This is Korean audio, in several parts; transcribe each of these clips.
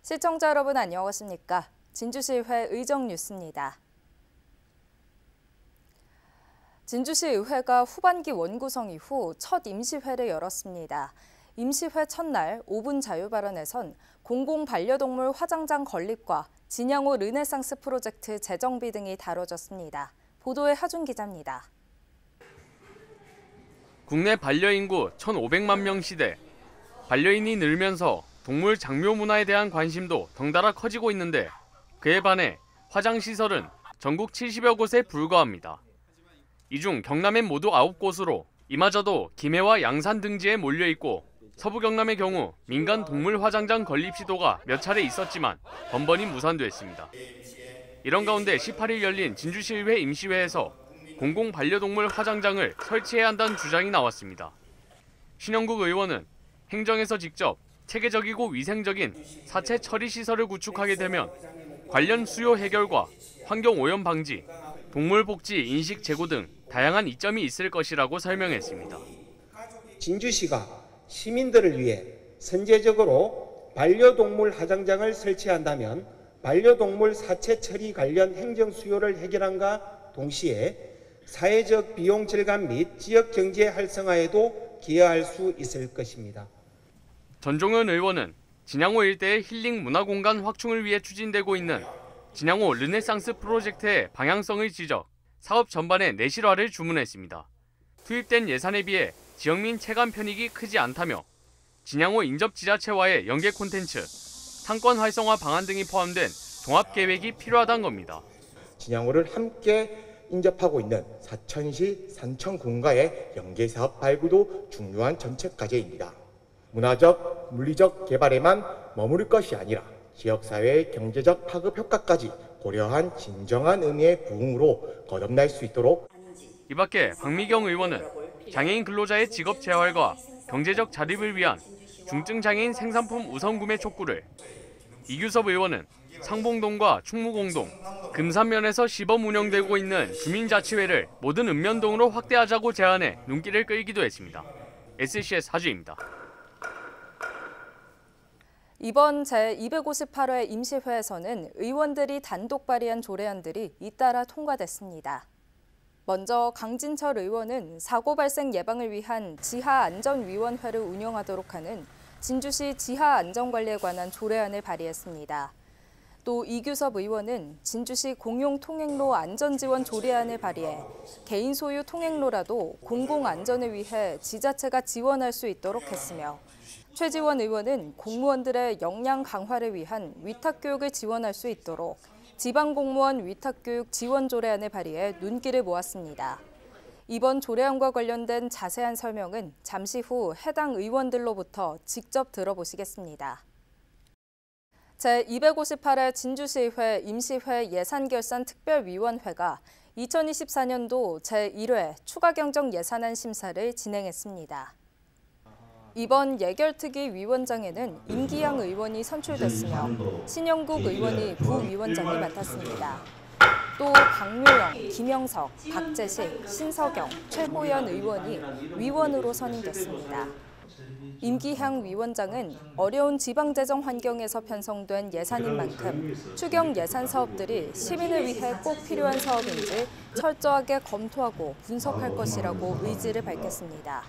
시청자 여러분 안녕하십니까? 진주시의회 의정뉴스입니다. 진주시의회가 후반기 원구성 이후 첫 임시회를 열었습니다. 임시회 첫날 5분 자유발언에선 공공반려동물 화장장 건립과 진양호 르네상스 프로젝트 재정비 등이 다뤄졌습니다. 보도에 하준 기자입니다. 국내 반려인구 1,500만 명 시대, 반려인이 늘면서 동물 장묘 문화에 대한 관심도 덩달아 커지고 있는데 그에 반해 화장시설은 전국 70여 곳에 불과합니다. 이 중 경남엔 모두 9곳으로 이마저도 김해와 양산 등지에 몰려있고 서부 경남의 경우 민간 동물 화장장 건립 시도가 몇 차례 있었지만 번번이 무산됐습니다. 이런 가운데 18일 열린 진주시의회 임시회에서 공공반려동물 화장장을 설치해야 한다는 주장이 나왔습니다. 신영국 의원은 행정에서 직접 체계적이고 위생적인 사체 처리 시설을 구축하게 되면 관련 수요 해결과 환경 오염 방지, 동물 복지 인식 제고 등 다양한 이점이 있을 것이라고 설명했습니다. 진주시가 시민들을 위해 선제적으로 반려동물 화장장을 설치한다면 반려동물 사체 처리 관련 행정 수요를 해결함과 동시에 사회적 비용 절감 및 지역 경제 활성화에도 기여할 수 있을 것입니다. 전종현 의원은 진양호 일대의 힐링 문화공간 확충을 위해 추진되고 있는 진양호 르네상스 프로젝트의 방향성을 지적, 사업 전반의 내실화를 주문했습니다. 투입된 예산에 비해 지역민 체감 편익이 크지 않다며 진양호 인접지자체와의 연계 콘텐츠, 상권 활성화 방안 등이 포함된 종합계획이 필요하다는 겁니다. 진양호를 함께 인접하고 있는 사천시, 산청군과의 연계사업 발굴도 중요한 정책 과제입니다. 문화적, 물리적 개발에만 머무를 것이 아니라 지역사회의 경제적 파급 효과까지 고려한 진정한 의미의 부흥으로 거듭날 수 있도록. 이 밖에 박미경 의원은 장애인 근로자의 직업 재활과 경제적 자립을 위한 중증장애인 생산품 우선 구매 촉구를, 이규섭 의원은 상봉동과 충무공동, 금산면에서 시범 운영되고 있는 주민자치회를 모든 읍면동으로 확대하자고 제안해 눈길을 끌기도 했습니다. SCS 하주입니다. 이번 제258회 임시회에서는 의원들이 단독 발의한 조례안들이 잇따라 통과됐습니다. 먼저 강진철 의원은 사고 발생 예방을 위한 지하안전위원회를 운영하도록 하는 진주시 지하안전관리에 관한 조례안을 발의했습니다. 또 이규섭 의원은 진주시 공용통행로 안전지원 조례안을 발의해 개인 소유 통행로라도 공공안전을 위해 지자체가 지원할 수 있도록 했으며, 최지원 의원은 공무원들의 역량 강화를 위한 위탁교육을 지원할 수 있도록 지방공무원 위탁교육 지원 조례안을 발의해 눈길을 모았습니다. 이번 조례안과 관련된 자세한 설명은 잠시 후 해당 의원들로부터 직접 들어보시겠습니다. 제258회 진주시의회 임시회 예산결산특별위원회가 2024년도 제1회 추가경정 예산안 심사를 진행했습니다. 이번 예결특위 위원장에는 임기양 의원이 선출됐으며 신영국 의원이 부위원장을 맡았습니다. 또 강묘영, 김영석, 박재식, 신석영, 최호연 의원이 위원으로 선임됐습니다. 임기향 위원장은 어려운 지방재정 환경에서 편성된 예산인 만큼 추경 예산 사업들이 시민을 위해 꼭 필요한 사업인지 철저하게 검토하고 분석할 것이라고 의지를 밝혔습니다.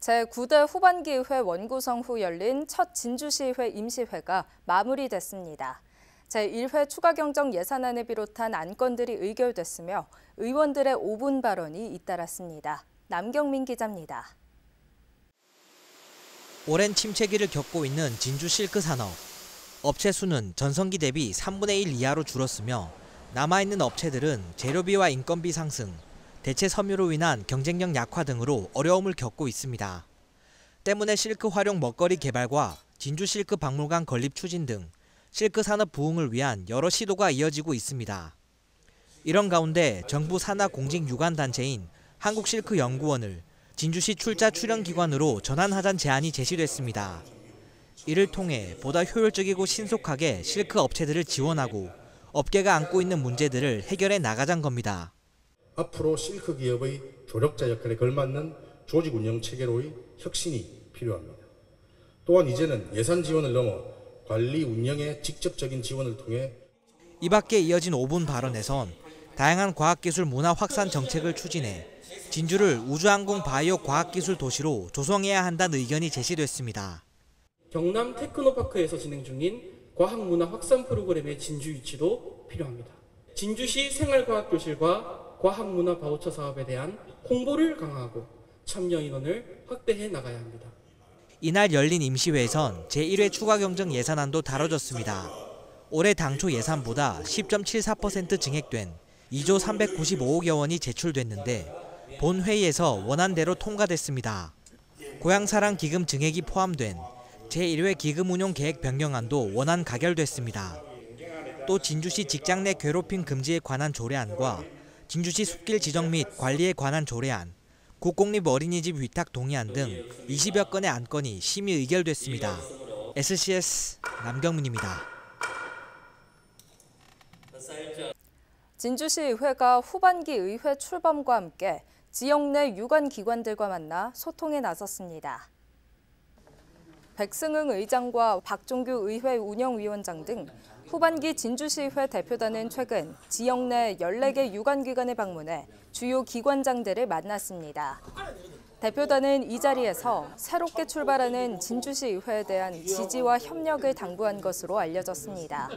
제9대 후반기 의회 원구성 후 열린 첫 진주시의회 임시회가 마무리됐습니다. 제1회 추가경정 예산안을 비롯한 안건들이 의결됐으며 의원들의 5분 발언이 잇따랐습니다. 남경민 기자입니다. 오랜 침체기를 겪고 있는 진주 실크 산업. 업체 수는 전성기 대비 3분의 1 이하로 줄었으며 남아있는 업체들은 재료비와 인건비 상승, 대체 섬유로 인한 경쟁력 약화 등으로 어려움을 겪고 있습니다. 때문에 실크 활용 먹거리 개발과 진주 실크 박물관 건립 추진 등 실크 산업 부흥을 위한 여러 시도가 이어지고 있습니다. 이런 가운데 정부 산하 공직 유관 단체인 한국실크연구원을 진주시 출자 출연 기관으로 전환하자는 제안이 제시됐습니다. 이를 통해 보다 효율적이고 신속하게 실크 업체들을 지원하고 업계가 안고 있는 문제들을 해결해 나가자는 겁니다. 앞으로 실크 기업의 조력자 역할에 걸맞는 조직 운영 체계로의 혁신이 필요합니다. 또한 이제는 예산 지원을 넘어 관리 운영에 직접적인 지원을 통해 이 밖에 이어진 5분 발언에선 다양한 과학기술 문화 확산 정책을 추진해 진주를 우주항공 바이오 과학기술 도시로 조성해야 한다는 의견이 제시됐습니다. 경남 테크노파크에서 진행 중인 과학문화 확산 프로그램의 진주 유치도 필요합니다. 진주시 생활과학교실과 과학문화 바우처 사업에 대한 홍보를 강화하고 참여 인원을 확대해 나가야 합니다. 이날 열린 임시회에선 제1회 추가 경정 예산안도 다뤄졌습니다. 올해 당초 예산보다 10.74% 증액된 2조 395억여 원이 제출됐는데 본회의에서 원안대로 통과됐습니다. 고향사랑 기금 증액이 포함된 제1회 기금 운용 계획 변경안도 원안 가결됐습니다. 또 진주시 직장 내 괴롭힘 금지에 관한 조례안과 진주시 숲길 지정 및 관리에 관한 조례안, 국공립 어린이집 위탁 동의안 등 20여 건의 안건이 심의 의결됐습니다. SCS 남경민입니다. 진주시의회가 후반기 의회 출범과 함께 지역 내 유관기관들과 만나 소통에 나섰습니다. 백승흥 의장과 박종규 의회 운영위원장 등 후반기 진주시의회 대표단은 최근 지역 내 14개 유관기관에 방문해 주요 기관장들을 만났습니다. 대표단은 이 자리에서 새롭게 출발하는 진주시의회에 대한 지지와 협력을 당부한 것으로 알려졌습니다.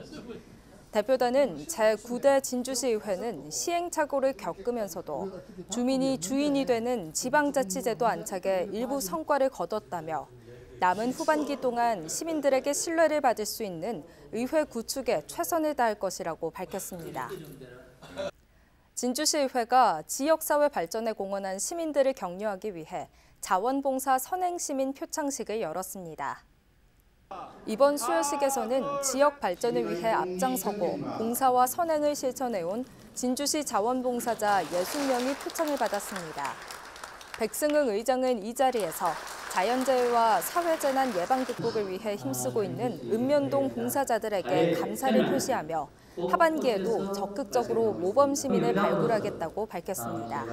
대표단은 제9대 진주시의회는 시행착오를 겪으면서도 주민이 주인이 되는 지방자치제도 안착에 일부 성과를 거뒀다며 남은 후반기 동안 시민들에게 신뢰를 받을 수 있는 의회 구축에 최선을 다할 것이라고 밝혔습니다. 진주시의회가 지역사회 발전에 공헌한 시민들을 격려하기 위해 자원봉사 선행시민 표창식을 열었습니다. 이번 수여식에서는 지역 발전을 위해 앞장서고 봉사와 선행을 실천해온 진주시 자원봉사자 60명이 표창을 받았습니다. 백승흥 의장은 이 자리에서 자연재해와 사회재난 예방 극복을 위해 힘쓰고 있는 읍면동 봉사자들에게 감사를 표시하며 하반기에도 적극적으로 모범 시민을 발굴하겠다고 밝혔습니다.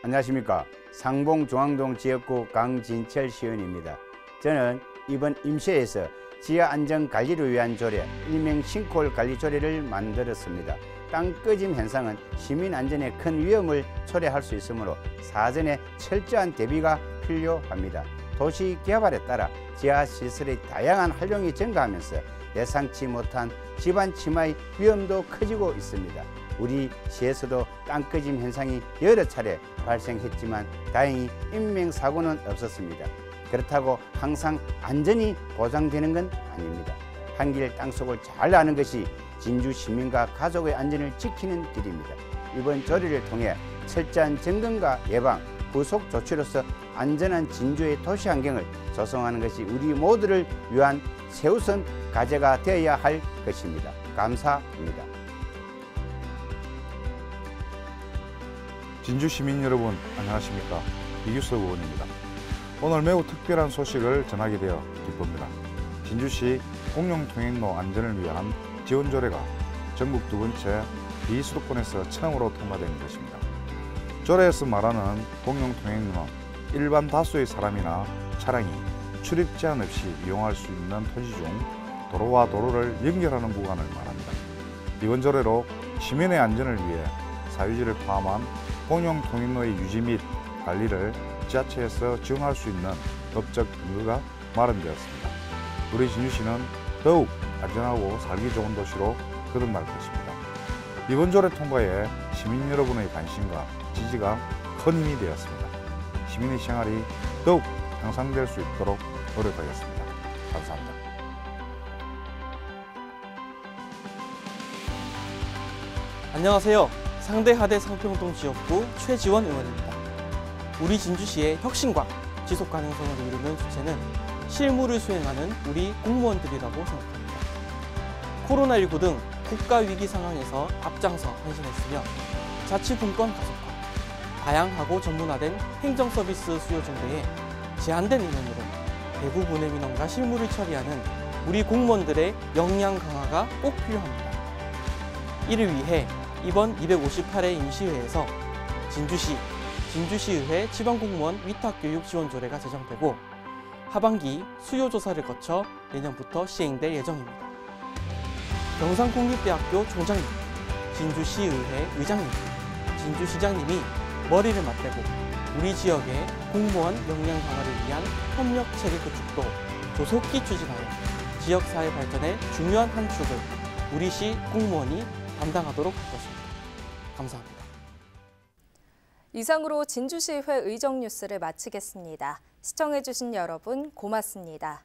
안녕하십니까. 상봉 중앙동 지역구 강진철 시의원입니다. 저는 이번 임시회에서 지하 안전 관리를 위한 조례, 일명 싱크홀 관리 조례를 만들었습니다. 땅 꺼짐 현상은 시민 안전에 큰 위험을 초래할 수 있으므로 사전에 철저한 대비가 필요합니다. 도시 개발에 따라 지하 시설의 다양한 활용이 증가하면서 예상치 못한 집안 침하의 위험도 커지고 있습니다. 우리 시에서도 땅 꺼짐 현상이 여러 차례 발생했지만 다행히 인명사고는 없었습니다. 그렇다고 항상 안전이 보장되는 건 아닙니다. 한길 땅속을 잘 아는 것이 진주 시민과 가족의 안전을 지키는 길입니다. 이번 조례를 통해 철저한 점검과 예방, 후속 조치로서 안전한 진주의 도시 환경을 조성하는 것이 우리 모두를 위한 최우선 과제가 되어야 할 것입니다. 감사합니다. 진주 시민 여러분 안녕하십니까. 이규석 의원입니다. 오늘 매우 특별한 소식을 전하게 되어 기쁩니다. 진주시 공용통행로 안전을 위한 지원조례가 전국 두 번째 비수도권에서 처음으로 통과된 것입니다. 조례에서 말하는 공용통행로는 일반 다수의 사람이나 차량이 출입 제한 없이 이용할 수 있는 토지 중 도로와 도로를 연결하는 구간을 말합니다. 이번 조례로 시민의 안전을 위해 사유지를 포함한 공용통행로의 유지 및 관리를 지자체에서 지원할 수 있는 법적 근거가 마련되었습니다. 우리 진주시는 더욱 안전하고 살기 좋은 도시로 거듭날 것입니다. 이번 조례 통과에 시민 여러분의 관심과 지지가 큰 힘이 되었습니다. 시민의 생활이 더욱 향상될 수 있도록 노력하겠습니다. 감사합니다. 안녕하세요. 상대 하대 상평동 지역구 최지원 의원입니다. 우리 진주시의 혁신과 지속 가능성을 이루는 주체는 실무를 수행하는 우리 공무원들이라고 생각합니다. 코로나19 등 국가 위기 상황에서 앞장서 헌신했으며 자치분권 가속화, 다양하고 전문화된 행정 서비스 수요 증대에 제한된 인원으로 대부분의 민원과 실무를 처리하는 우리 공무원들의 역량 강화가 꼭 필요합니다. 이를 위해 이번 258회 임시회에서 진주시 진주시의회 지방공무원 위탁교육 지원조례가 제정되고 하반기 수요조사를 거쳐 내년부터 시행될 예정입니다. 경상국립대학교 총장님, 진주시의회 의장님, 진주시장님이 머리를 맞대고 우리 지역의 공무원 역량 강화를 위한 협력 체계 구축도 조속히 추진하여 지역사회 발전의 중요한 한 축을 우리 시 공무원이 담당하도록 할 것입니다. 감사합니다. 이상으로 진주시의회 의정 뉴스를 마치겠습니다. 시청해주신 여러분 고맙습니다.